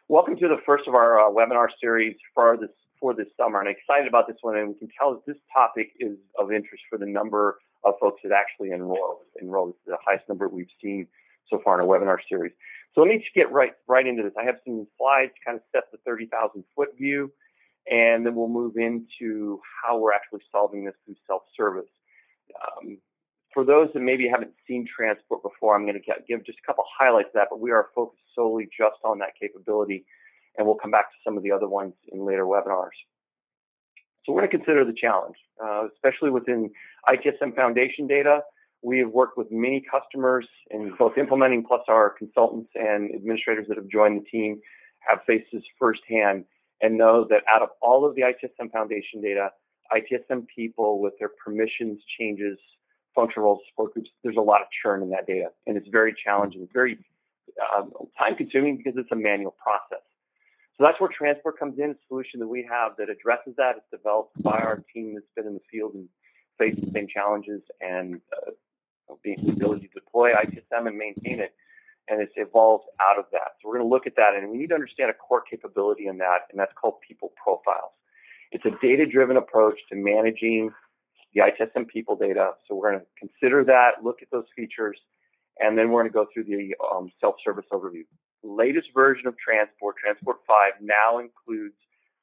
Welcome to the first of our webinar series for this summer, and I'm excited about this one. And we can tell that this topic is of interest for the number of folks that actually enroll. It's the highest number we've seen so far in a webinar series. So let me just get right into this. I have some slides to kind of set the 30,000 foot view, and then we'll move into how we're actually solving this through self-service. For those that maybe haven't seen transport before, I'm going to give just a couple highlights of that, but we are focused solely just on that capability, and we'll come back to some of the other ones in later webinars. So we're going to consider the challenge, especially within ITSM Foundation data. We have worked with many customers in both implementing, plus our consultants and administrators that have joined the team have faced this firsthand and know that out of all of the ITSM Foundation data, ITSM people with their permissions, changes, functional roles, support groups, there's a lot of churn in that data, and it's very challenging. It's very time-consuming because it's a manual process. So that's where transport comes in, a solution that we have that addresses that. It's developed by our team that's been in the field and faced the same challenges and the ability to deploy ITSM and maintain it, and it's evolved out of that. So we're going to look at that, and we need to understand a core capability in that, and that's called people profiles. It's a data-driven approach to managing the ITSM people data. So we're going to consider that, look at those features, and then we're going to go through the self-service overview. The latest version of Transport 5, now includes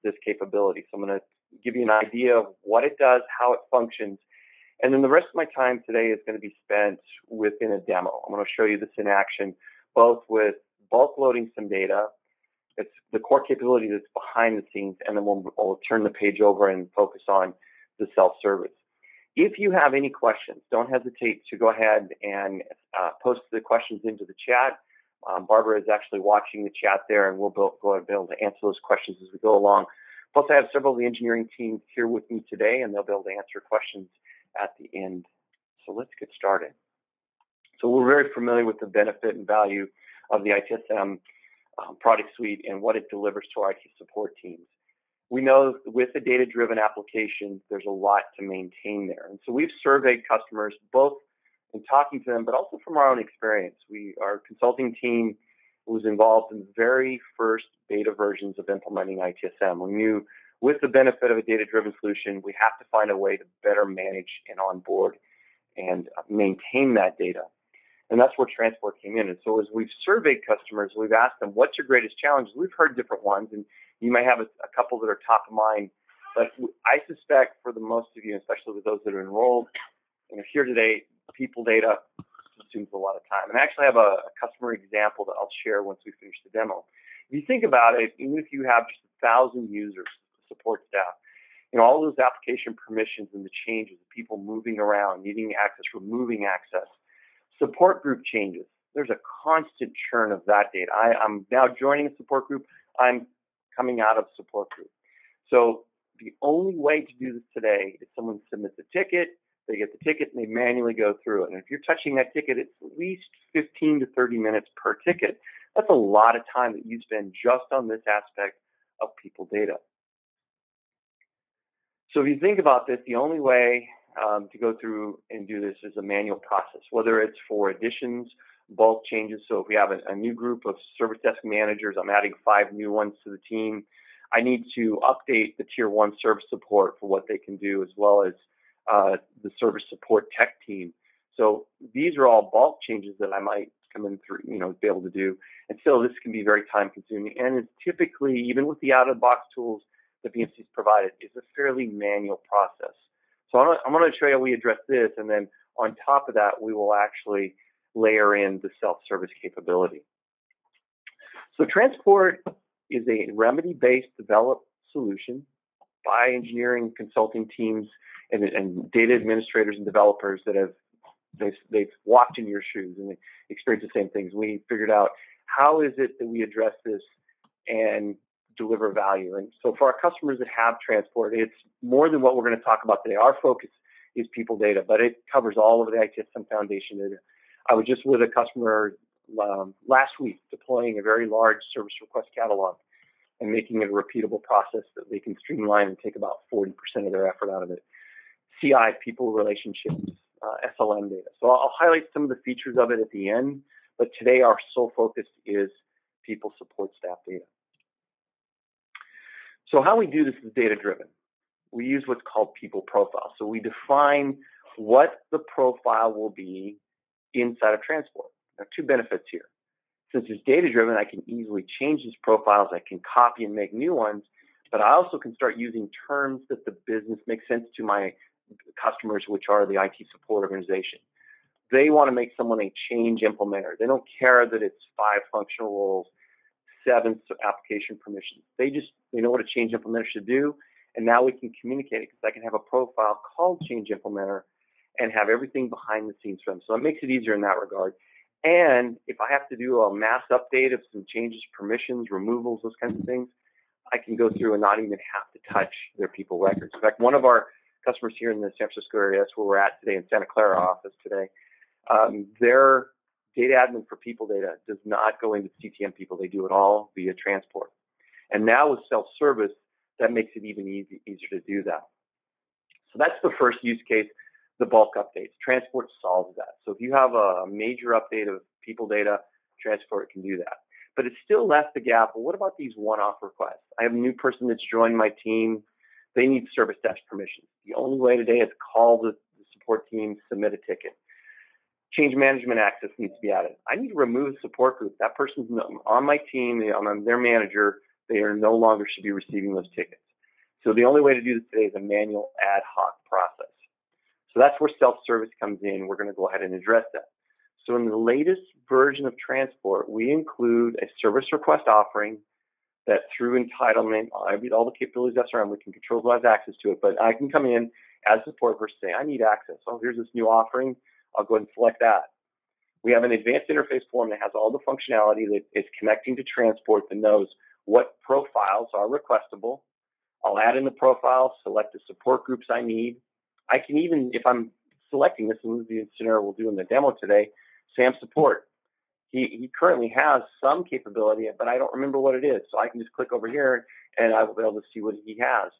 this capability. So I'm going to give you an idea of what it does, how it functions, and then the rest of my time today is going to be spent within a demo. I'm going to show you this in action, both with bulk loading some data. It's the core capability that's behind the scenes, and then we'll turn the page over and focus on the self-service. If you have any questions, don't hesitate to go ahead and post the questions into the chat. Barbara is actually watching the chat there, and we'll be able to answer those questions as we go along. Plus, I have several of the engineering teams here with me today, and they'll be able to answer questions at the end. So let's get started. So we're very familiar with the benefit and value of the ITSM product suite and what it delivers to our IT support teams. We know with a data-driven application, there's a lot to maintain there. And so we've surveyed customers, both in talking to them, but also from our own experience. Our consulting team was involved in the very first beta versions of implementing ITSM. We knew with the benefit of a data-driven solution, we have to find a way to better manage and onboard and maintain that data. And that's where transport came in. And so as we've surveyed customers, we've asked them, what's your greatest challenge? We've heard different ones, and you may have a couple that are top of mind. But I suspect for the most of you, especially with those that are enrolled and are here today, people data consumes a lot of time. And I actually have a customer example that I'll share once we finish the demo. If you think about it, even if you have just 1,000 users, support staff, all those application permissions and the changes, the people moving around, needing access, removing access, support group changes. There's a constant churn of that data. I'm now joining a support group. I'm coming out of support group. So the only way to do this today is someone submits a ticket, they get the ticket, and they manually go through it. And if you're touching that ticket, it's at least 15 to 30 minutes per ticket. That's a lot of time that you spend just on this aspect of people data. So if you think about this, the only way to go through and do this is a manual process, whether it's for additions, bulk changes. So if we have a new group of service desk managers, I'm adding 5 new ones to the team. I need to update the tier 1 service support for what they can do, as well as the service support tech team. So these are all bulk changes that I might come in through, be able to do. And still, this can be very time consuming. And it's typically, even with the out-of-the-box tools that BMC's provided, is a fairly manual process. So I'm going to show you how we address this, and then on top of that, we will actually layer in the self-service capability. So Transport is a Remedy-based developed solution by engineering consulting teams and data administrators and developers that they've walked in your shoes and they experienced the same things. We figured out how is it that we address this and deliver value. And so for our customers that have Transport, it's more than what we're going to talk about today. Our focus is people data, but it covers all of the ITSM Foundation data. I was just with a customer last week deploying a very large service request catalog and making it a repeatable process that they can streamline and take about 40% of their effort out of it. CI, people relationships, SLM data. So I'll highlight some of the features of it at the end, but today our sole focus is people support staff data. So how we do this is data-driven. We use what's called people profiles. So we define what the profile will be inside of transport. There are two benefits here. Since it's data-driven, I can easily change these profiles. I can copy and make new ones, but I also can start using terms that the business makes sense to my customers, which are the IT support organization. They want to make someone a change implementer. They don't care that it's 5 functional roles, 7 application permissions. They know what a change implementer should do, and now we can communicate it because I can have a profile called change implementer and have everything behind the scenes for them. So it makes it easier in that regard. And if I have to do a mass update of some changes, permissions, removals, those kinds of things, I can go through and not even have to touch their people records. In fact, one of our customers here in the San Francisco area, that's where we're at today, in Santa Clara office today, their data admin for people data does not go into CTM people. They do it all via transport. And now with self-service, that makes it even easier to do that. So that's the first use case, the bulk updates. Transport solves that. So if you have a major update of people data, transport can do that. But it still left the gap. Well, what about these one-off requests? I have a new person that's joined my team. They need service desk permissions. The only way today is call the support team, submit a ticket. Change management access needs to be added. I need to remove the support group. That person's on my team, I'm their manager. They are no longer should be receiving those tickets. So the only way to do this today is a manual ad hoc process. So that's where self-service comes in. We're going to go ahead and address that. So in the latest version of transport, we include a service request offering that through entitlement, all the capabilities of SRM, we can control who has access to it, but I can come in as a support person say, I need access. Oh, here's this new offering. I'll go ahead and select that. We have an advanced interface form that has all the functionality that is connecting to transport that knows what profiles are requestable. I'll add in the profiles, select the support groups I need. I can even, if I'm selecting this, and this is the scenario we'll do in the demo today, SAM support. He currently has some capability, but I don't remember what it is. So I can just click over here and I will be able to see what he has.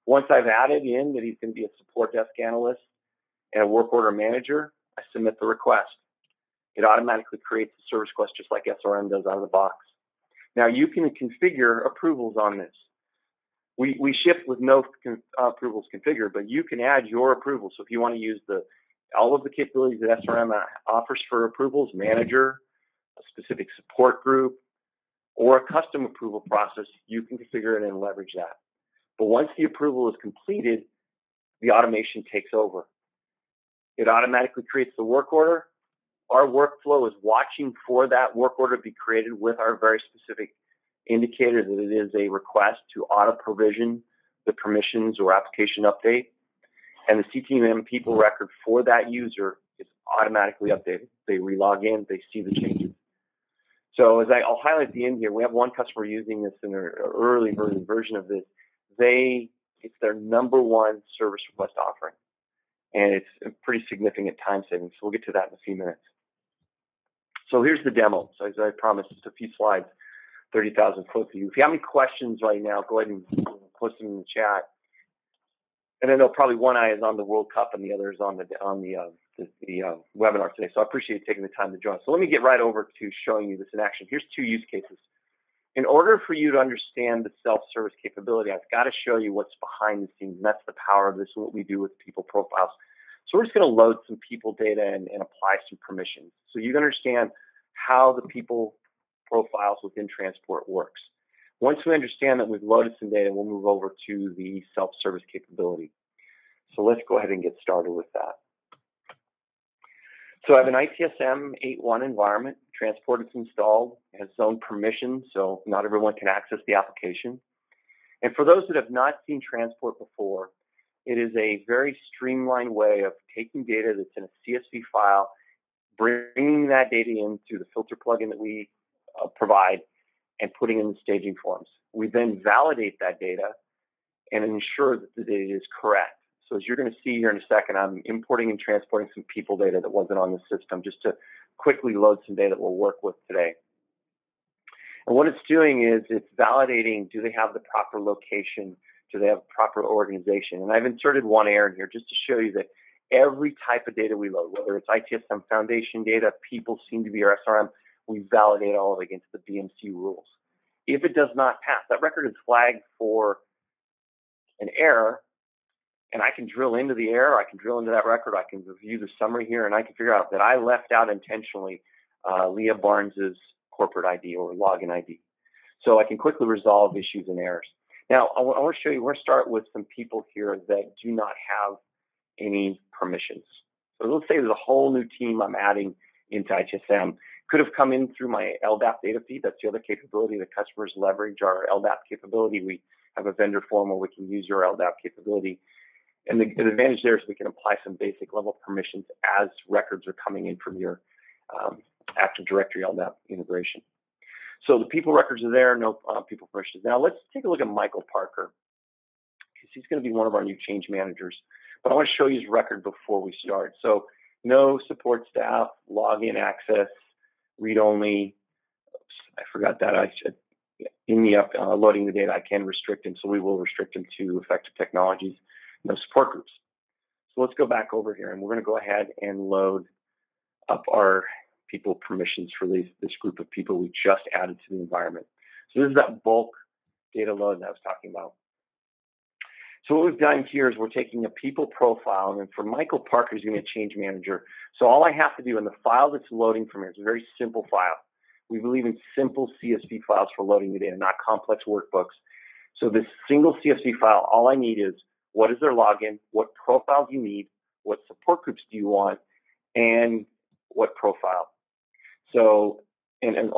Once I've added in that he's going to be a support desk analyst and a work order manager, I submit the request. It automatically creates the service request just like SRM does out of the box. Now you can configure approvals on this. We ship with no approvals configured, but you can add your approvals. So if you want to use all of the capabilities that SRM offers for approvals, manager, a specific support group, or a custom approval process, you can configure it and leverage that. But once the approval is completed, the automation takes over. It automatically creates the work order. Our workflow is watching for that work order to be created with our very specific indicator that it is a request to auto provision the permissions or application update. And the CTM people record for that user is automatically updated. They relog in, they see the changes. So as I'll highlight at the end here, we have one customer using this in an early version of this. It's their #1 service request offering. And it's a pretty significant time savings. So we'll get to that in a few minutes. So here's the demo. So as I promised, just a few slides, 30,000 foot view. If you have any questions right now, go ahead and post them in the chat. And I know probably one eye is on the World Cup and the other is on the webinar today. So I appreciate you taking the time to join. So let me get right over to showing you this in action. Here's 2 use cases. In order for you to understand the self-service capability, I've got to show you what's behind the scenes. And that's the power of this and what we do with people profiles. So we're just going to load some people data and apply some permissions. So you can understand how the people profiles within transport works. Once we understand that we've loaded some data, we'll move over to the self-service capability. So let's go ahead and get started with that. So I have an ITSM 8.1 environment. Transport is installed. It has its own permissions, so not everyone can access the application. And for those that have not seen transport before, it is a very streamlined way of taking data that's in a CSV file, bringing that data into the filter plugin that we provide, and putting in the staging forms. We then validate that data and ensure that the data is correct. So as you're going to see here in a second, I'm importing and transporting some people data that wasn't on the system just to quickly load some data that we'll work with today. And what it's doing is it's validating, do they have the proper location? Do they have proper organization? And I've inserted one error in here just to show you that every type of data we load, whether it's ITSM Foundation data, people seem to be our SRM, we validate all of it against the BMC rules. If it does not pass, that record is flagged for an error, and I can drill into the error, I can drill into that record, I can review the summary here, and I can figure out that I left out intentionally Leah Barnes's corporate ID or login ID. So I can quickly resolve issues and errors. Now, I want to show you, we're going to start with some people here that do not have any permissions. So let's say there's a whole new team I'm adding into ITSM. Could have come in through my LDAP data feed. That's the other capability that customers leverage, our LDAP capability. We have a vendor form where we can use your LDAP capability. And the advantage there is we can apply some basic level permissions as records are coming in from your Active Directory LDAP integration. So the people records are there, no people permissions. Now let's take a look at Michael Parker, because he's going to be one of our new change managers. But I want to show you his record before we start. So no support staff, login access, read only. Oops, I forgot that. In the loading the data, I can restrict him, so we will restrict him to effective technologies. No support groups. So let's go back over here, and we're going to go ahead and load up our people permissions for this group of people we just added to the environment. So this is that bulk data load that I was talking about. So what we've done here is we're taking a people profile, and then for Michael Parker, he's going to be a change manager. So all I have to do in the file that's loading from here, it's a very simple file. We believe in simple CSV files for loading the data, not complex workbooks. So this single CSV file, all I need is what is their login, what profile do you need, what support groups do you want, and what profile. So, and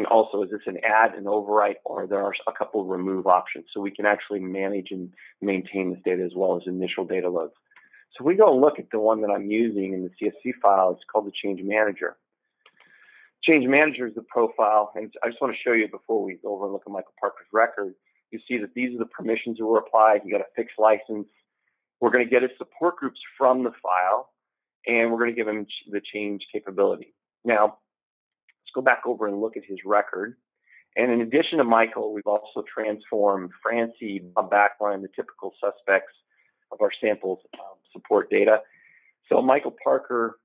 also, is this an add, an overwrite, or there are a couple of remove options, so we can actually manage and maintain this data as well as initial data loads. So we go look at the one that I'm using in the CSV file. It's called the Change Manager. Change Manager is the profile, and I just want to show you before we go over and look at Michael Parker's record. You see that these are the permissions that were applied. You got a fixed license. We're going to get his support groups from the file, and we're going to give him the change capability. Now, let's go back over and look at his record. And in addition to Michael, we've also transformed Francie, Bob Backline, the typical suspects of our samples support data. So Michael Parker,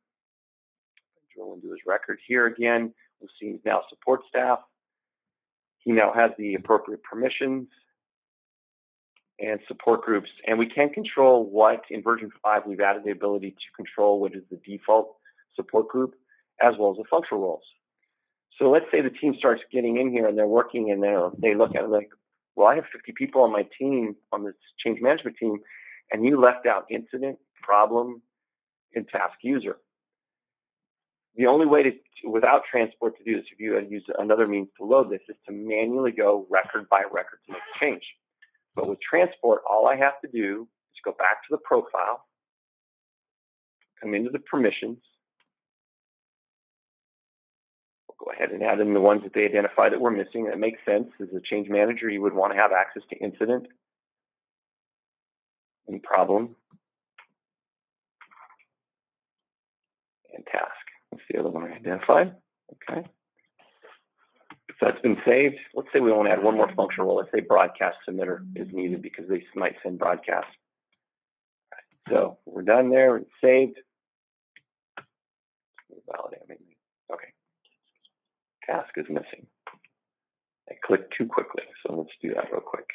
drill into his record here again. We'll see he's now support staff. He now has the appropriate permissions and support groups. And we can control what, in version 5, we've added the ability to control what is the default support group, as well as the functional roles. So let's say the team starts getting in here and they're working and they look at it like, well, I have 50 people on my team, on this change management team, and you left out incident, problem, and task user. The only way to, without transport, to do this, if you had used another means to load this, is to manually go record by record to make a change. But with transport, all I have to do is go back to the profile, come into the permissions, we'll go ahead and add in the ones that they identify that we're missing. That makes sense. As a change manager, you would want to have access to incident and problem and task. That's the other one I identified. Okay. If that's been saved, let's say we want to add one more functional role. Let's say broadcast submitter is needed because they might send broadcast. So we're done there. It's saved. Validate. Okay. Task is missing. I clicked too quickly, so let's do that real quick.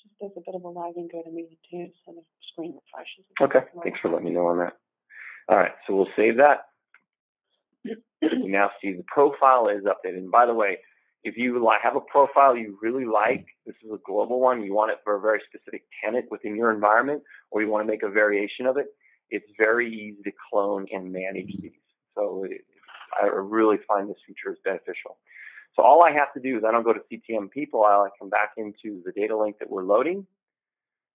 Just does a bit of a lag and go to meeting too, so the screen refreshes. Okay. Thanks for letting me know on that. All right. So we'll save that. You now see the profile is updated. And by the way, if you have a profile you really like, this is a global one, you want it for a very specific tenant within your environment, or you want to make a variation of it, it's very easy to clone and manage these. So I really find this feature is beneficial. So all I have to do is I don't go to CTM People, I come back into the data link that we're loading,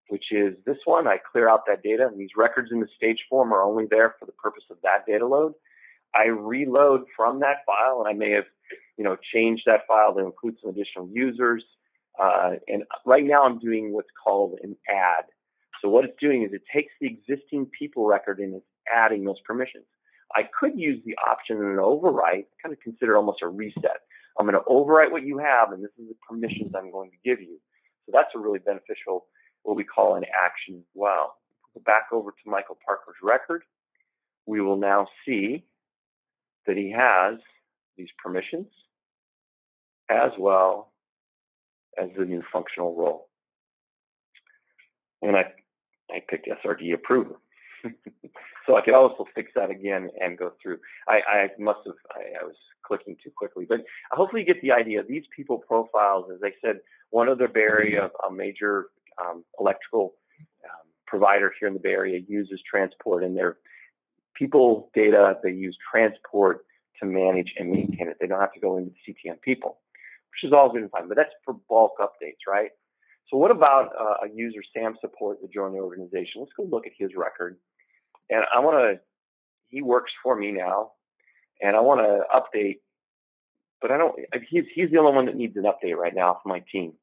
which is this one. I clear out that data, and these records in the stage form are only there for the purpose of that data load. I reload from that file, and I may have, changed that file to include some additional users. And right now I'm doing what's called an add. So what it's doing is it takes the existing people record and it's adding those permissions. I could use the option in an overwrite, kind of consider almost a reset. I'm going to overwrite what you have, and this is the permissions I'm going to give you. So that's a really beneficial, what we call an action as well. Go back over to Michael Parker's record. We will now see that he has these permissions as well as the new functional role. And I picked SRD approver. So I could also fix that again and go through. I was clicking too quickly, but hopefully you get the idea. These people profiles, as I said, one of the Bay Area, a major electrical provider here in the Bay Area uses transport, and their people data, they use transport to manage and maintain it. They don't have to go into the CTM people, which is all good and fine, but that's for bulk updates, right? So what about a user, Sam Support, that joined the organization? Let's go look at his record. And he works for me now, and I want to update, but he's the only one that needs an update right now for my team.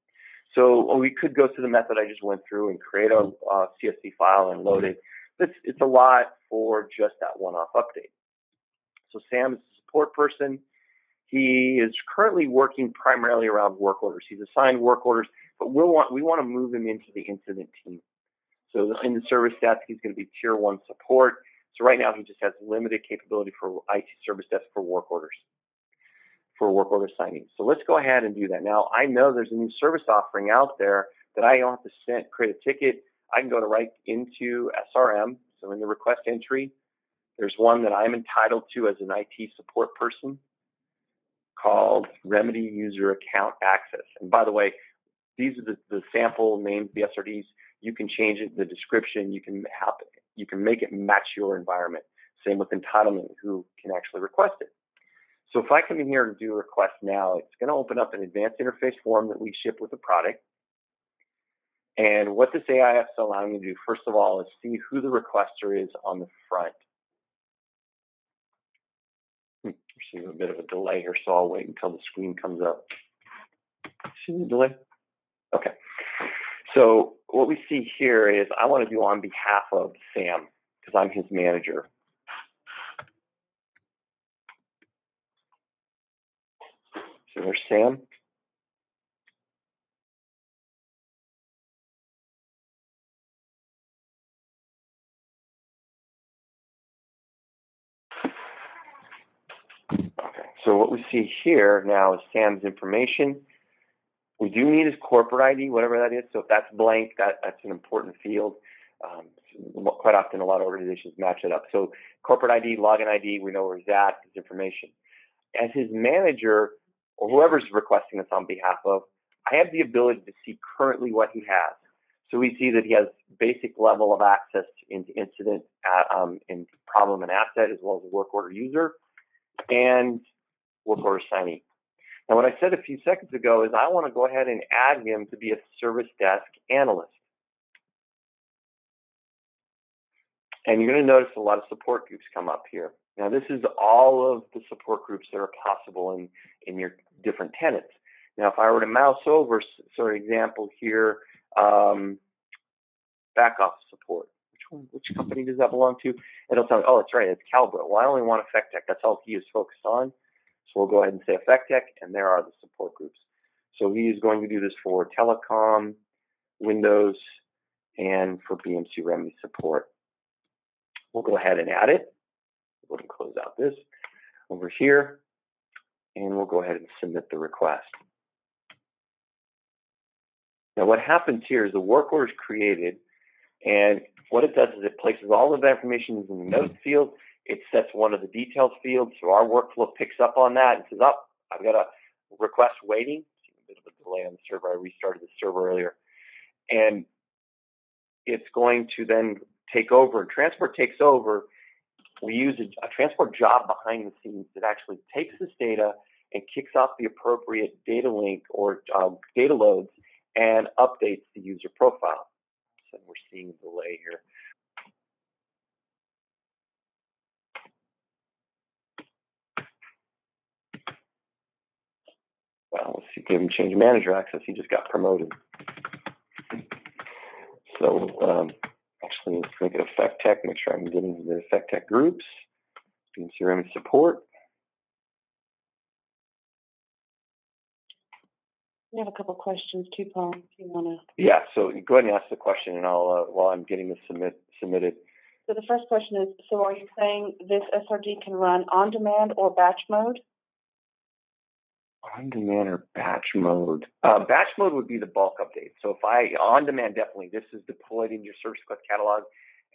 So we could go through the method I just went through and create a CSV file and load it. It's a lot for just that one-off update. So Sam is a support person. He is currently working primarily around work orders. He's assigned work orders, but we want to move him into the incident team. So in the service desk, he's going to be tier 1 support. So right now he just has limited capability for IT service desk for work orders, for work order signing. So let's go ahead and do that. Now I know there's a new service offering out there that I don't have to create a ticket. I can go right into SRM. So in the request entry, there's one that I'm entitled to as an IT support person called Remedy User Account Access. And by the way, these are the sample names, the SRDs. You can change it, the description. You can make it match your environment. Same with entitlement, who can actually request it. So if I come in here and do a request now, it's going to open up an advanced interface form that we ship with the product. And what this AIF is allowing me to do, first of all, is see who the requester is on the front. There's a bit of a delay here, so I'll wait until the screen comes up. See the delay? Okay. So what we see here is I want to do on behalf of Sam, because I'm his manager. So there's Sam. Okay, so what we see here now is Sam's information. We do need his corporate ID, whatever that is. So if that's blank, that's an important field. Quite often, a lot of organizations match it up. So corporate ID, login ID, we know where he's at, his information. As his manager, or whoever's requesting this on behalf of, I have the ability to see currently what he has. So we see that he has basic level of access into incident, in problem and asset, as well as a work order user and work order signee. Now, what I said a few seconds ago is I want to go ahead and add him to be a service desk analyst. And you're going to notice a lot of support groups come up here. Now, this is all of the support groups that are possible in your different tenants. Now, if I were to mouse over, for example, here, back office support. Which company does that belong to? It'll tell me, oh, it's right, it's Calbro. Well, I only want EffectTech. That's all he is focused on. So we'll go ahead and say EffectTech, and there are the support groups. So he is going to do this for telecom, Windows, and for BMC Remedy support. We'll go ahead and add it. We'll go ahead and close out this over here, and we'll go ahead and submit the request. Now, what happens here is the work order is created, and what it does is it places all of the information in the notes field. It sets one of the details fields, so our workflow picks up on that and says, oh, I've got a request waiting. A bit of a delay on the server. I restarted the server earlier. And it's going to then take over. Transport takes over. We use a transport job behind the scenes that actually takes this data and kicks off the appropriate data link or data loads and updates the user profile. So we're seeing a delay here. Well, let's see, give him change manager access. He just got promoted. So actually, let's make it EffectTech. Make sure I'm getting the EffectTech groups. BMC Remedy support. We have a couple questions too, Paul, if you want to. Yeah, so go ahead and ask the question, and I'll while I'm getting this submitted. So the first question is, so are you saying this SRD can run on demand or batch mode? On-demand or batch mode? Batch mode would be the bulk update. So if on-demand, definitely, this is deployed in your service request catalog,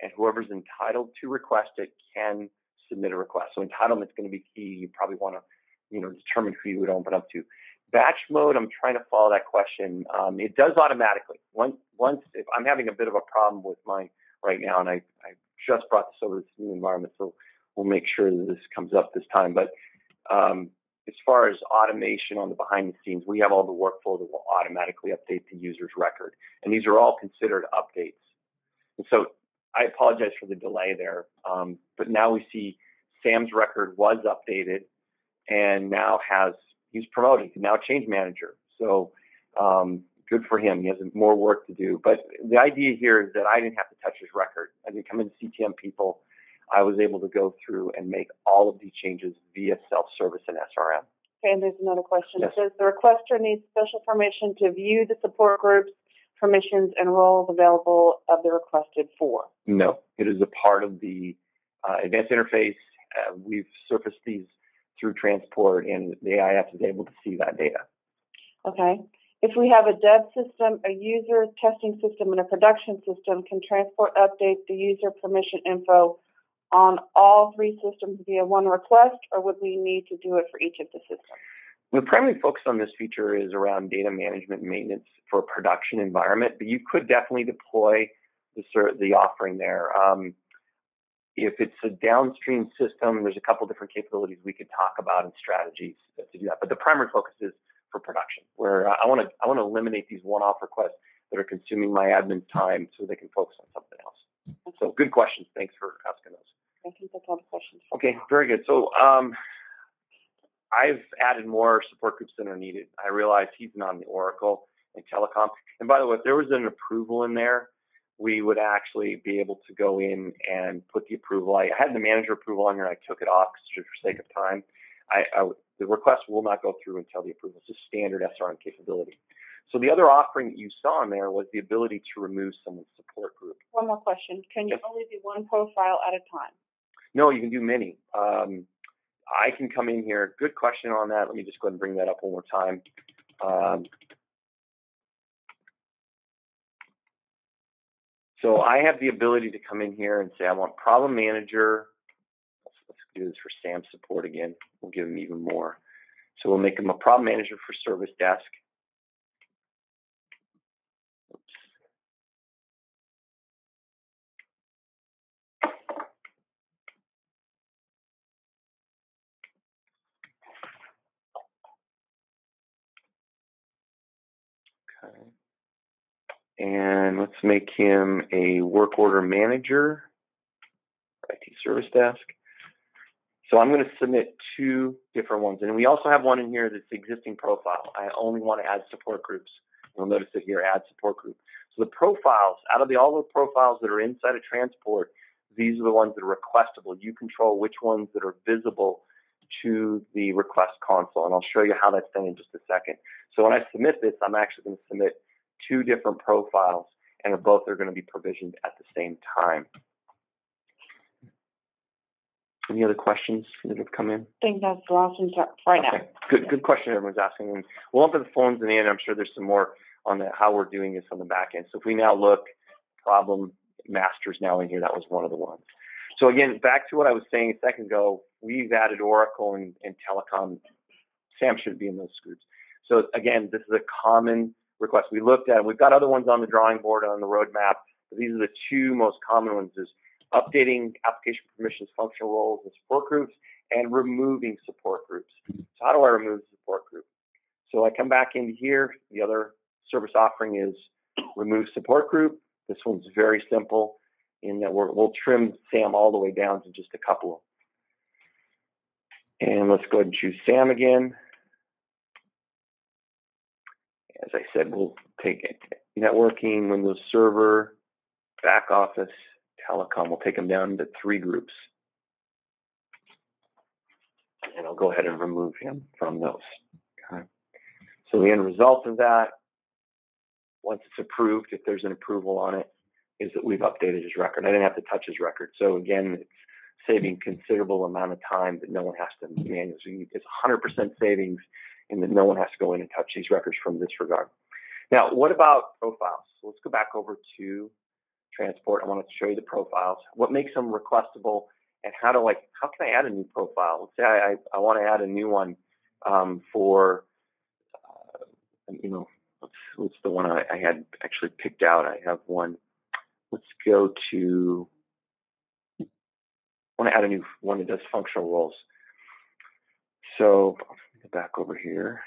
and whoever's entitled to request it can submit a request. So entitlement is going to be key. You probably want to, determine who you would open up to. Batch mode, I'm trying to follow that question. It does automatically. Once, if I'm having a bit of a problem with mine right now, and I just brought this over to this new environment, so we'll make sure that this comes up this time. But as far as automation on the behind the scenes, we have all the workflow that will automatically update the user's record. And these are all considered updates. And so I apologize for the delay there, but now we see Sam's record was updated and now he's promoted, he's now change manager. So good for him, he has more work to do. But the idea here is that I didn't have to touch his record. I didn't come into CTM People. I was able to go through and make all of these changes via self-service and SRM. Okay, and there's another question. Yes. It says the requester needs special permission to view the support groups, permissions, and roles available of the requested for. No, it is a part of the advanced interface. We've surfaced these through transport, and the AIS is able to see that data. Okay. If we have a dev system, a user testing system, and a production system, can transport update the user permission info on all three systems via one request, or would we need to do it for each of the systems? The primary focus on this feature is around data management and maintenance for a production environment, but you could definitely deploy the offering there. If it's a downstream system, there's a couple different capabilities we could talk about and strategies to do that. But the primary focus is for production, where I want to eliminate these one-off requests that are consuming my admin's time so they can focus on something else. Okay. So good questions. Thanks for asking those. I think that's all the questions. Okay, very good. So I've added more support groups than are needed. I realize he's not in the Oracle and telecom. And by the way, if there was an approval in there, we would actually be able to go in and put the approval. I had the manager approval on here, and I took it off just for sake of time. The request will not go through until the approval. It's a standard SRM capability. So the other offering that you saw in there was the ability to remove someone's support group. One more question. Can you only do one profile at a time? No, you can do many. I can come in here. Good question on that. Let me just go ahead and bring that up one more time. So I have the ability to come in here and say, I want problem manager. Let's do this for Sam support again. We'll give him even more. So we'll make him a problem manager for service desk. Okay. And let's make him a work order manager, IT service desk. So I'm going to submit two different ones. And we also have one in here that's existing profile. I only want to add support groups. You'll notice it here, add support group. So the profiles, out of all the profiles that are inside of transport, these are the ones that are requestable. You control which ones that are visible to the request console. And I'll show you how that's done in just a second. So when I submit this, I'm actually going to submit two different profiles, and both are going to be provisioned at the same time. Any other questions that have come in? I think that's the last one right now. Good question everyone's asking. And we'll open the phones in the end. I'm sure there's some more on how we're doing this on the back end. So if we now look, problem masters now in here, that was one of the ones. So again, back to what I was saying a second ago, we've added Oracle and telecom. Sam should be in those groups. So again, this is a common request. We looked at, we've got other ones on the drawing board on the roadmap, but these are the two most common ones, is updating application permissions, functional roles, and support groups, and removing support groups. So how do I remove the support group? So I come back into here. The other service offering is remove support group. This one's very simple in that we'll trim Sam all the way down to just a couple. And let's go ahead and choose Sam again. As I said, we'll take it. Networking, Windows Server, back office, telecom. We'll take them down into 3 groups. And I'll go ahead and remove him from those. Okay. So the end result of that, once it's approved, if there's an approval on it, is that we've updated his record. I didn't have to touch his record. So again, it's saving considerable amount of time that no one has to manually. It's 100% savings and that no one has to go in and touch these records from this regard. Now, what about profiles? So let's go back over to transport. I want to show you the profiles. What makes them requestable, and how can I add a new profile? Let's say I want to add a new one for, what's the one I had actually picked out? I have one. Let's go to, I want to add a new one that does functional roles. So go back over here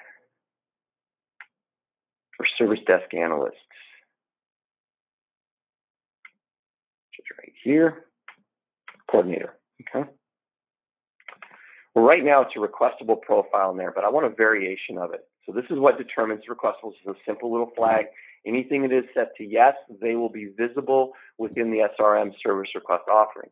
for service desk analysts. Which is right here, coordinator, okay? Well, right now it's a requestable profile in there, but I want a variation of it. So this is what determines requestable. This is a simple little flag. Anything that is set to yes, they will be visible within the SRM service request offering.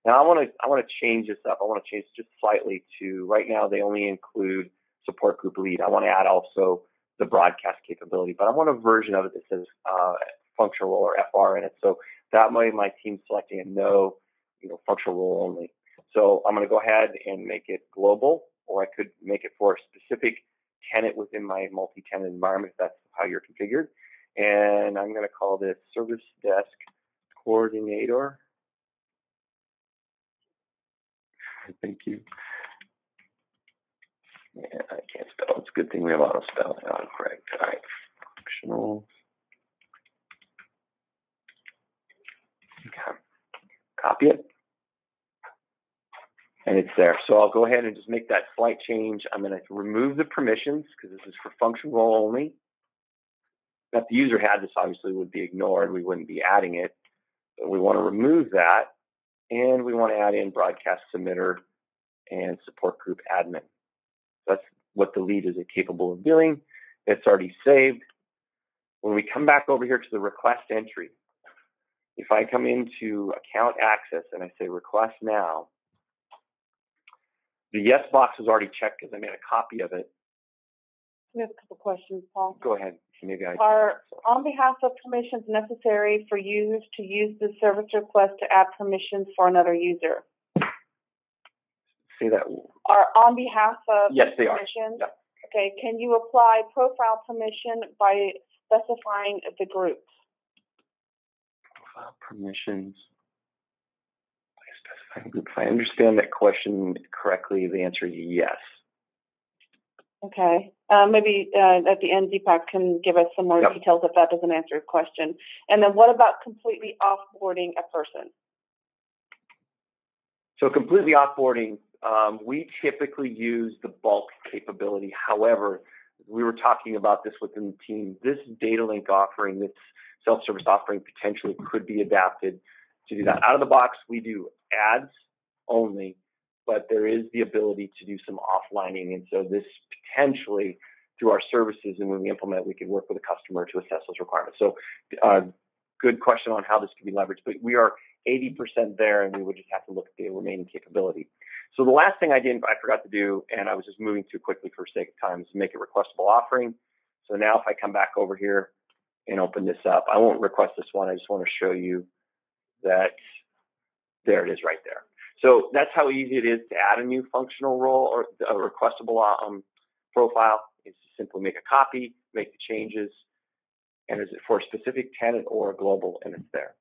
Now I want to change this up. I want to change just slightly to, right now they only include support group lead. I want to add also the broadcast capability, but I want a version of it that says functional role or FR in it. So that way my team's selecting a no, functional role only. So I'm going to go ahead and make it global, or I could make it for a specific tenant within my multi-tenant environment if that's how you're configured. And I'm going to call this Service Desk Coordinator. Thank you. Yeah, I can't spell. It's a good thing we have auto spelling on, correct. All right, functional. Okay. Copy it. And it's there. So I'll go ahead and just make that slight change. I'm going to remove the permissions because this is for function role only. Now, if the user had this, obviously would be ignored. We wouldn't be adding it. But we want to remove that, and we want to add in broadcast submitter and support group admin. That's what the lead is capable of doing. It's already saved. When we come back over here to the request entry, if I come into account access and I say request now, the yes box is already checked because I made a copy of it. We have a couple questions, Paul. Go ahead. Maybe Are on behalf of permissions necessary for users to use the service request to add permissions for another user? Say that. Are on behalf of yes, they permissions? are. Yeah. Okay. Can you apply profile permission by specifying the group? Profile permissions. If I understand that question correctly, the answer is yes. Okay. Maybe at the end, Deepak can give us some more details if that doesn't answer your question. And then what about completely offboarding a person? So completely offboarding, we typically use the bulk capability. However, we were talking about this within the team. This data link offering, this self-service offering potentially could be adapted to do that. Out of the box, we do ads only, but there is the ability to do some offlining. And so this potentially, through our services, and when we implement it, we can work with a customer to assess those requirements. So good question on how this can be leveraged, but we are 80% there, and we would just have to look at the remaining capability. So the last thing I forgot to do, and I was just moving too quickly for sake of time, is make a requestable offering. So now if I come back over here and open this up, I won't request this one. I just want to show you that there it is right there. So that's how easy it is to add a new functional role or a requestable profile. Is to simply make a copy, make the changes, and is it for a specific tenant or a global, and it's there.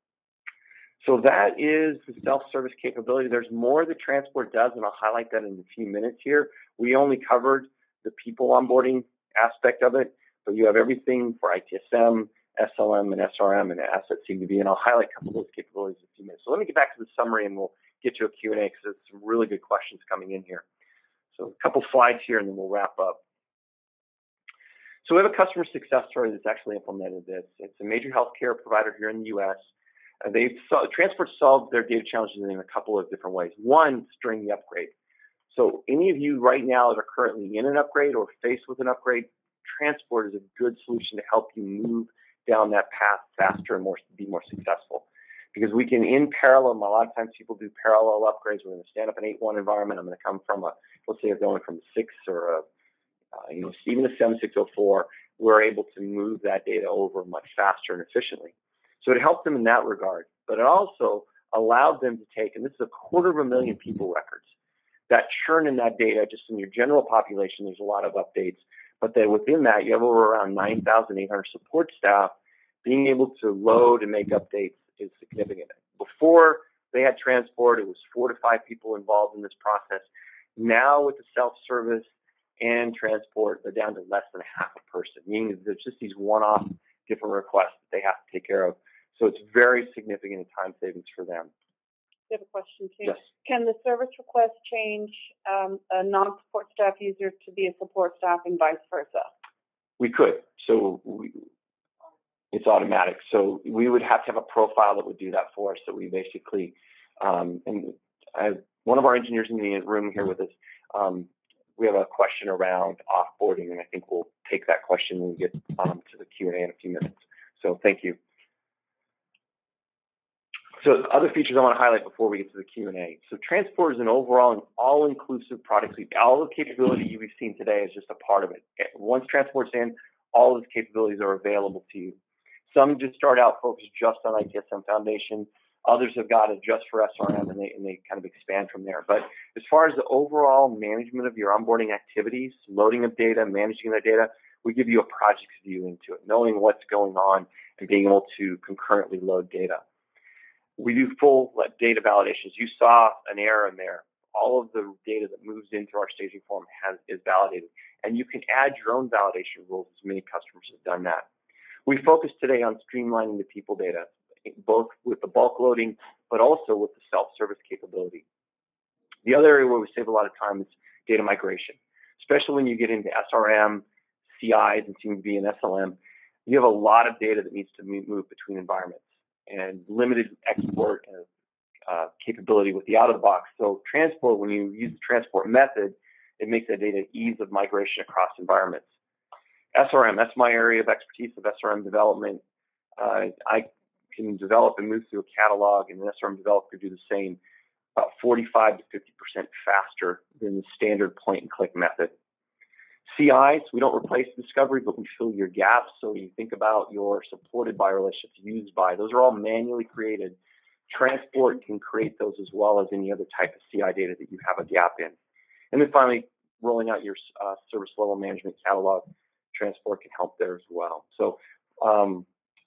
So that is the self-service capability. There's more that transport does, and I'll highlight that in a few minutes here. We only covered the people onboarding aspect of it, but you have everything for ITSM, SLM, and SRM, and asset CDB, and I'll highlight a couple of those capabilities in a few minutes. So let me get back to the summary, and we'll get to a Q&A because there's some really good questions coming in here. So a couple slides here, and then we'll wrap up. So we have a customer success story that's actually implemented this. It's a major healthcare provider here in the U.S. Transport solved their data challenges in a couple of different ways. One, during the upgrade. So any of you right now that are currently in an upgrade or faced with an upgrade, Transport is a good solution to help you move down that path faster and be more successful. Because we can, in parallel, a lot of times people do parallel upgrades. We're going to stand up an 8.1 environment. I'm going to come from let's say, going from 6 or even a 7.604. We're able to move that data over much faster and efficiently. So it helped them in that regard, but it also allowed them to take, and this is 250,000 people records. that churn in that data, just in your general population, there's a lot of updates. But then within that, you have over around 9,800 support staff. Being able to load and make updates is significant. Before they had transport, it was 4 to 5 people involved in this process. Now with the self-service and transport, they're down to less than half a person, meaning that there's just these one-off different requests that they have to take care of. So it's very significant in time savings for them. I have a question too. Yes. Can the service request change a non-support staff user to be a support staff and vice versa? We could. So it's automatic. So we would have to have a profile that would do that for us. So we basically, one of our engineers in the room here with us, we have a question around offboarding, and I think we'll take that question when we get to the Q&A in a few minutes. So thank you. So other features I want to highlight before we get to the Q&A. So transport is an overall and all-inclusive product suite. All the capability you've seen today is just a part of it. Once transport's in, all of its capabilities are available to you. Some just start out focused just on ITSM Foundation. Others have got it just for SRM, and they kind of expand from there. But as far as the overall management of your onboarding activities, loading of data, managing that data, we give you a project view into it, knowing what's going on and being able to concurrently load data. We do full data validations. You saw an error in there. All of the data that moves into our staging form is validated. And you can add your own validation rules, as many customers have done that. We focus today on streamlining the people data, both with the bulk loading, but also with the self-service capability. The other area where we save a lot of time is data migration, especially when you get into SRM, CIs, and seem to be in SLM. You have a lot of data that needs to move between environments and limited export capability with the out-of-the-box. So transport, when you use the transport method, it makes that data ease of migration across environments. SRM, that's my area of expertise of SRM development. I can develop and move through a catalog, and an SRM developer could do the same, about 45 to 50% faster than the standard point-and-click method. CIs, we don't replace discovery, but we fill your gaps. So you think about your supported by relationships, used by. Those are all manually created. Transport can create those as well as any other type of CI data that you have a gap in. And then finally, rolling out your service level management catalog. Transport can help there as well. So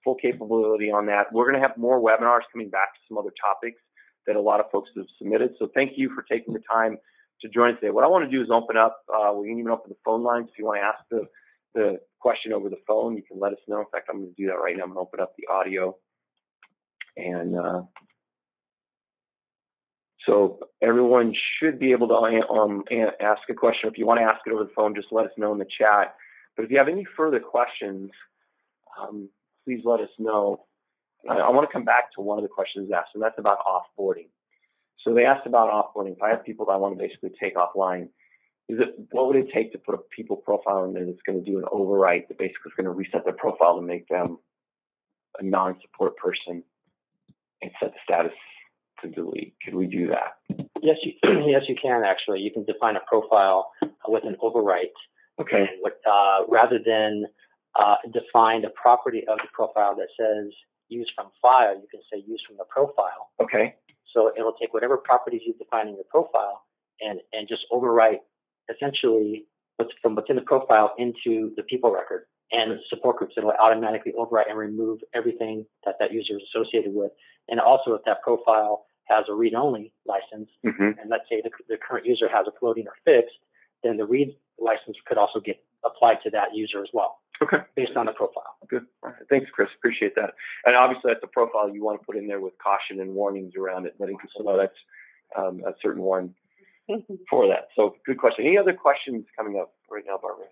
full capability on that. We're going to have more webinars coming back to some other topics that a lot of folks have submitted. So thank you for taking the time to join us today. What I want to do is open up, we can even open the phone lines. If you want to ask the question over the phone, you can let us know. In fact, I'm going to do that right now. I'm going to open up the audio. And so everyone should be able to ask a question. If you want to ask it over the phone, just let us know in the chat. But if you have any further questions, please let us know. I want to come back to one of the questions asked, and that's about offboarding. So they asked about offboarding. If I have people that I want to basically take offline, what would it take to put a people profile in there that's going to do an overwrite that basically is going to reset their profile to make them a non-support person and set the status to delete? Could we do that? Yes, yes, you can actually. You can define a profile with an overwrite. Okay. Rather than define the property of the profile that says use from file, you can say use from the profile. Okay. So it'll take whatever properties you define in your profile and just overwrite essentially from within the profile into the people record and support groups. It'll automatically overwrite and remove everything that user is associated with. And also if that profile has a read-only license, and let's say the current user has a floating or fixed, then the read license could also get applied to that user as well. Okay. Based on the profile. Good. All right. Thanks, Chris. Appreciate that. And obviously, that's a profile you want to put in there with caution and warnings around it, letting people know that's a certain one for that. So, good question. Any other questions coming up right now, Barbara?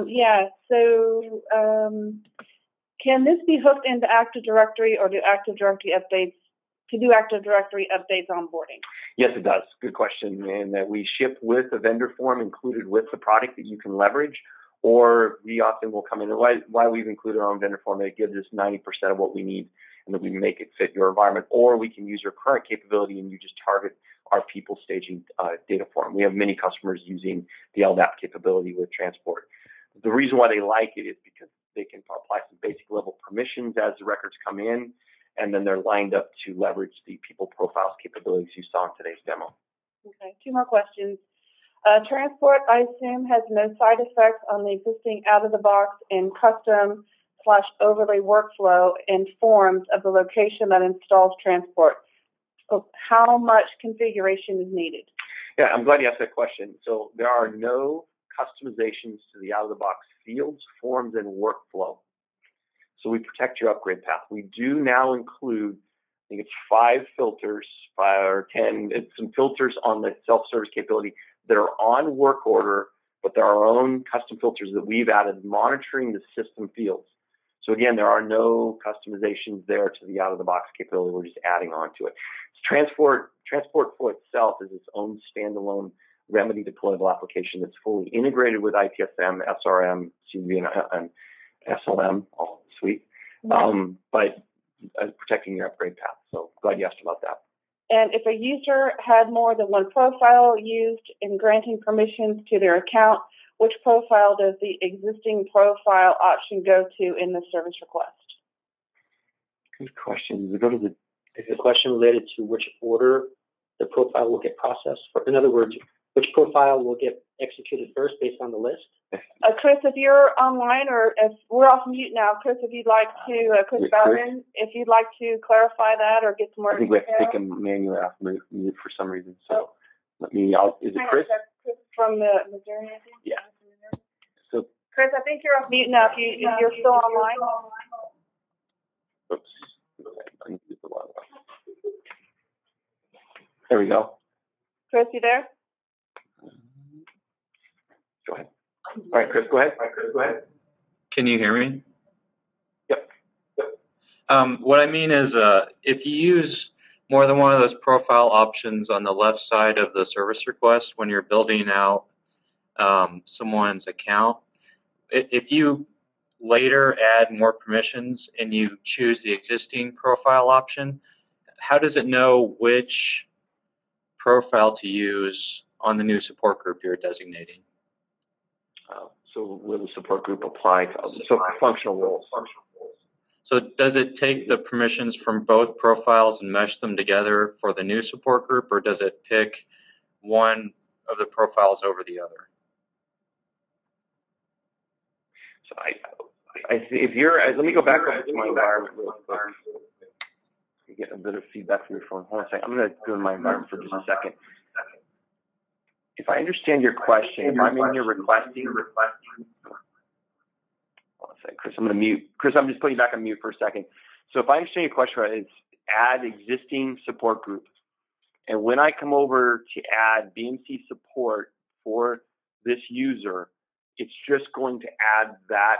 Yeah. So, can this be hooked into Active Directory, or do Active Directory updates? To do Active Directory updates onboarding? Yes, it does. Good question. And that we ship with a vendor form included with the product that you can leverage. Or we often will come in, and why we've included our own vendor form, it gives us 90% of what we need, and then we make it fit your environment. Or we can use your current capability and you just target our people staging data form. We have many customers using the LDAP capability with transport. The reason why they like it is because they can apply some basic level permissions as the records come in, and then they're lined up to leverage the people profiles capabilities you saw in today's demo. Okay, two more questions. Transport, I assume, has no side effects on the existing out-of-the-box and custom/overlay workflow and forms of the location that installs transport. So how much configuration is needed? Yeah, I'm glad you asked that question. So there are no customizations to the out-of-the-box fields, forms, and workflow. So we protect your upgrade path. We do now include, I think it's 5 filters, 5 or 10, it's some filters on the self-service capability that are on work order, but there are our own custom filters that we've added monitoring the system fields. So again, there are no customizations there to the out-of-the-box capability. We're just adding on to it. Transport for itself is its own standalone Remedy deployable application that's fully integrated with ITSM, SRM, CV, and SLM, all suite, but protecting your upgrade path. So glad you asked about that. And if a user had more than one profile used in granting permissions to their account, which profile does the existing profile option go to in the service request? Good question. Does it go to the... Is the question related to which order the profile will get processed? In other words, which profile will get executed first based on the list? Chris, if you're online, or if we're off mute now, Chris, if you'd like to, Chris Bowden, if you'd like to clarify that or get some more. I think we have to take him manually off mute for some reason. So let me. Is it Chris? Chris from Missouri, I think. Yeah. So Chris, I think you're off mute now. If you're still online. Oops. There we go. Chris, you there? Go ahead. All right, Chris, go ahead. Can you hear me? Yep. What I mean is, if you use more than one of those profile options on the left side of the service request when you're building out someone's account, if you later add more permissions and you choose the existing profile option, how does it know which profile to use on the new support group you're designating? So will the support group apply to functional roles? So does it take the permissions from both profiles and mesh them together for the new support group, or does it pick one of the profiles over the other? So I see if you're, let me go back over to my environment real quick. You get a bit of feedback from your phone. Hold on a second. I'm going to go in my environment for just a second. If I understand your question, if I'm in here requesting, hold on a second, Chris, I'm going to mute. Chris, I'm just putting you back on mute for a second. So if I understand your question right, it's add existing support group. And when I come over to add BMC support for this user, it's just going to add that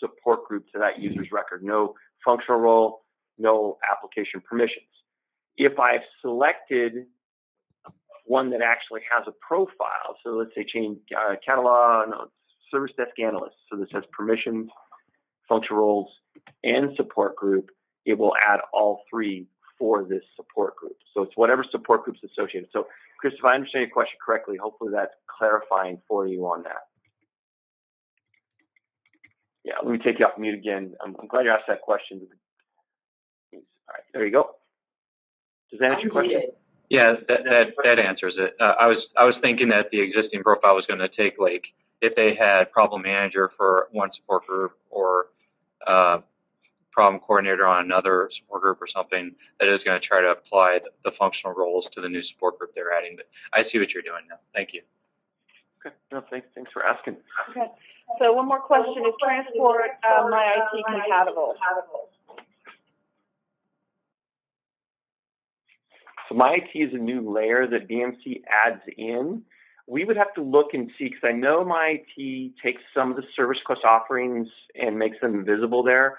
support group to that user's record. No functional role, no application permissions. If I've selected one that actually has a profile, so let's say change catalog, no, service desk analyst, so this has permissions, functional roles, and support group, it will add all 3 for this support group. So it's whatever support group's associated. So Chris, if I understand your question correctly, hopefully that's clarifying for you on that. Yeah, let me take you off mute again. I'm glad you asked that question. All right, there you go. Does that answer your question? Yeah, that answers it. I was thinking that the existing profile was going to take, like, if they had problem manager for one support group or problem coordinator on another support group or something, that is going to try to apply the functional roles to the new support group they're adding. But I see what you're doing now. Thank you. Okay. No, thanks for asking. Okay. So one more question: is transport My IT compatible? So My IT is a new layer that BMC adds in. We would have to look and see, because I know My IT takes some of the service request offerings and makes them visible there.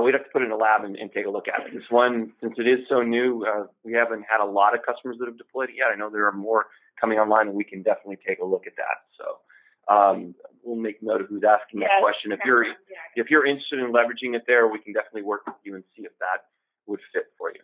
We'd have to put it in a lab and take a look at it. This one, since it is so new, we haven't had a lot of customers that have deployed it yet. I know there are more coming online, and we can definitely take a look at that. So we'll make note of who's asking that question. If you're interested in leveraging it there, we can definitely work with you and see if that would fit for you.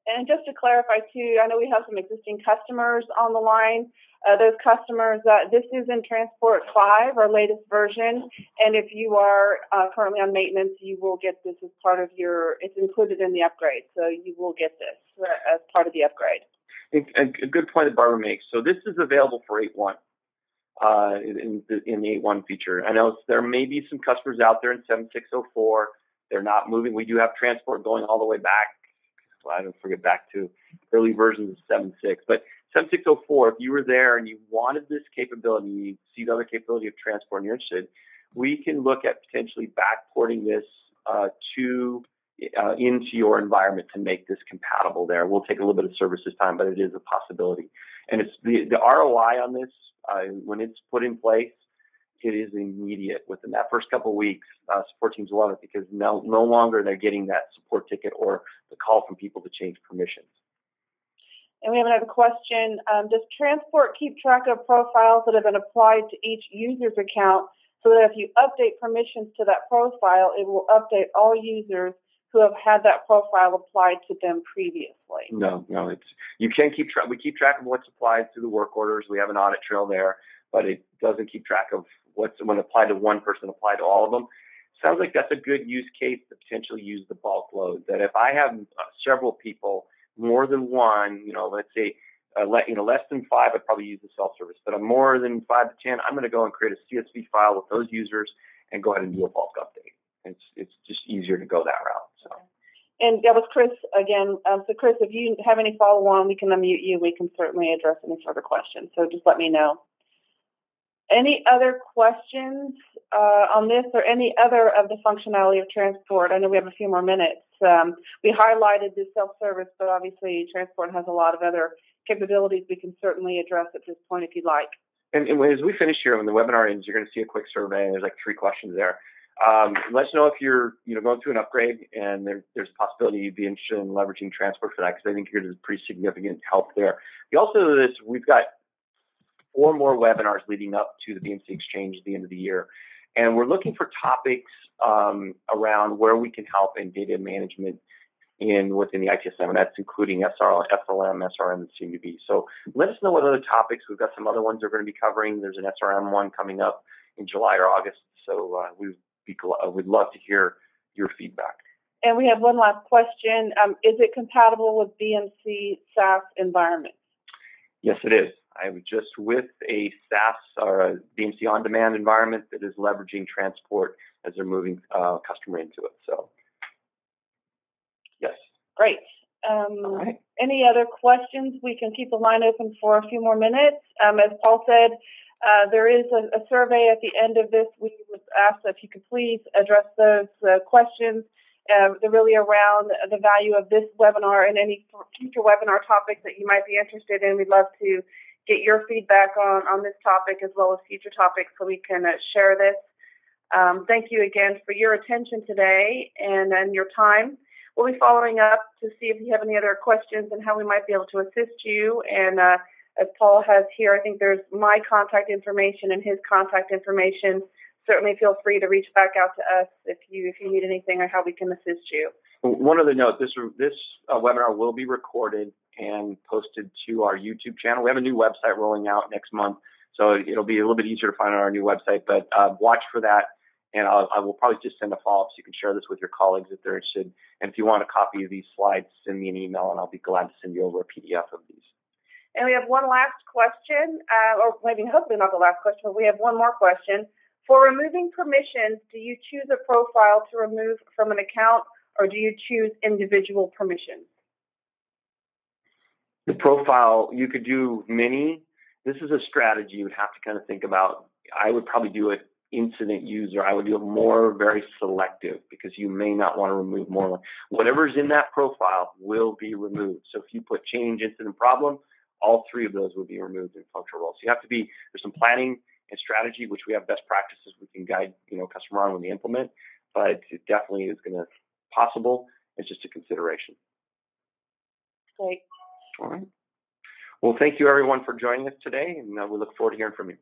And just to clarify too, I know we have some existing customers on the line. Those customers, this is in Transport 5, our latest version. And if you are currently on maintenance, you will get this as part of your, it's included in the upgrade. So you will get this as part of the upgrade. A good point that Barbara makes. So this is available for 8.1 in the 8.1 feature. I know there may be some customers out there in 7.604. They're not moving. We do have transport going all the way back. Well, I don't forget back to early versions of 7.6. But 7.604, if you were there and you wanted this capability, you see the other capability of transport and you're interested, we can look at potentially backporting this into your environment to make this compatible there. We'll take a little bit of services time, but it is a possibility. And it's the ROI on this, when it's put in place, it is immediate. Within that first couple of weeks, support teams love it because no longer they're getting that support ticket or the call from people to change permissions. And we have another question. Does transport keep track of profiles that have been applied to each user's account so that if you update permissions to that profile, it will update all users who have had that profile applied to them previously? No, you can keep track. We keep track of what's applied through the work orders. We have an audit trail there, but it doesn't keep track of what's when applied to one person, applied to all of them. Sounds like that's a good use case to potentially use the bulk load. That if I have several people, more than one, let's say, less than 5, I'd probably use the self-service. But more than 5 to 10, I'm going to go and create a CSV file with those users and go ahead and do a bulk update. It's just easier to go that route. So. And that was Chris again. So Chris, if you have any follow-on, we can unmute you. We can certainly address any further questions. So just let me know. Any other questions on this or any other of the functionality of transport? I know we have a few more minutes. We highlighted the self-service, but obviously transport has a lot of other capabilities we can certainly address at this point if you'd like. And as we finish here, when the webinar ends, you're going to see a quick survey, and there's like 3 questions there. Let us know if you're going through an upgrade and there's a possibility you'd be interested in leveraging transport for that, because I think there's pretty significant help there. We've got 4 more webinars leading up to the BMC Exchange at the end of the year. And we're looking for topics around where we can help in data management within the ITSM, and that's including SLM, SRM, and CMDB. So let us know what other topics. We've got some other ones we're going to be covering. There's an SRM one coming up in July or August. So we'd love to hear your feedback. And we have one last question. Is it compatible with BMC SaaS environments? Yes, it is. I was just with a SaaS or a BMC on-demand environment that is leveraging transport as they're moving customer into it. So, yes. Great. All right. Any other questions? We can keep the line open for a few more minutes. As Paul said, there is a survey at the end of this. We would ask if you could please address those questions. They're really around the value of this webinar and any future webinar topics that you might be interested in. We'd love to get your feedback on this topic as well as future topics so we can share this. Thank you again for your attention today and your time. We'll be following up to see if you have any other questions and how we might be able to assist you. And as Paul has here, I think there's my contact information and his contact information. Certainly feel free to reach back out to us if you need anything or how we can assist you. One other note, this webinar will be recorded and posted to our YouTube channel. We have a new website rolling out next month, so it'll be a little bit easier to find on our new website, but watch for that, and I will probably just send a follow-up so you can share this with your colleagues if they're interested. And if you want a copy of these slides, send me an email, and I'll be glad to send you over a PDF of these. And we have one last question, or maybe hopefully not the last question, but we have one more question. For removing permissions, do you choose a profile to remove from an account, or do you choose individual permissions? The profile, you could do many. This is a strategy you would have to kind of think about. I would probably do it incident user. I would do it more very selective because you may not want to remove more. Whatever's in that profile will be removed. So if you put change, incident, problem, all 3 of those will be removed in functional roles. So you have to be, there's some planning and strategy, which we have best practices we can guide, customer on when they implement, but it definitely is going to possible. It's just a consideration. Great. All right. Well, thank you everyone for joining us today, and we look forward to hearing from you.